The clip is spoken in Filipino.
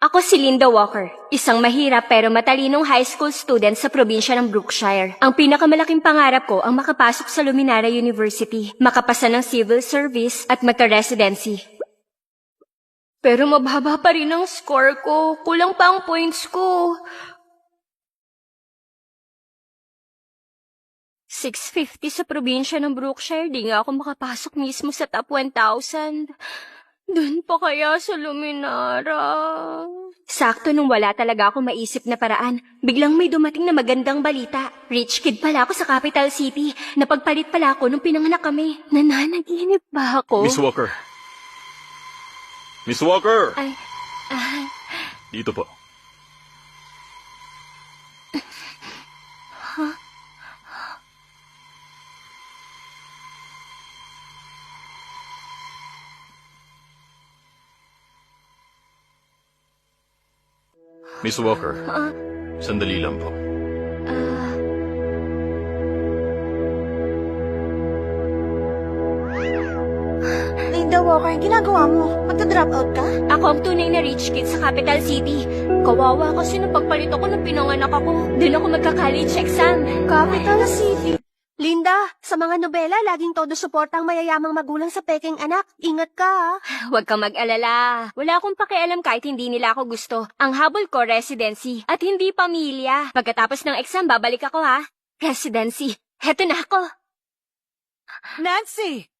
Ako si Linda Walker, isang mahirap pero matalinong high school student sa probinsya ng Brookshire. Ang pinakamalaking pangarap ko ang makapasok sa Luminara University, makapasa ng civil service at magka-residency. Pero mababa pa rin ang score ko. Kulang pa ang points ko. 650 sa probinsya ng Brookshire, di nga ako makapasok mismo sa top 1,000. Doon pa kaya sa Luminara? Sakto nung wala talaga ako maisip na paraan. Biglang may dumating na magandang balita. Rich kid pala ako sa capital city. Napagpalit pala ako nung pinanganak kami. Nananaginip ba ako? Miss Walker. Miss Walker! Ay, Dito po. Miss Walker, sandali lang po. Linda Walker, ginagawa mo? Magta-drop out ka? ako ang tunay na rich kid sa capital city. Kawawa kasi nung pagpalit ako nung pinanganak ako. Doon ako magka-college exam. Capital City. Linda, sa mga nobela, laging todo suporta ang mayayamang magulang sa peking anak. Ingat ka, ha? Huwag kang mag-alala. Wala akong pakialam kahit hindi nila ako gusto. Ang habol ko, residency. At hindi pamilya. Pagkatapos ng exam, babalik ako ha. Residency. Heto na ako. Nancy!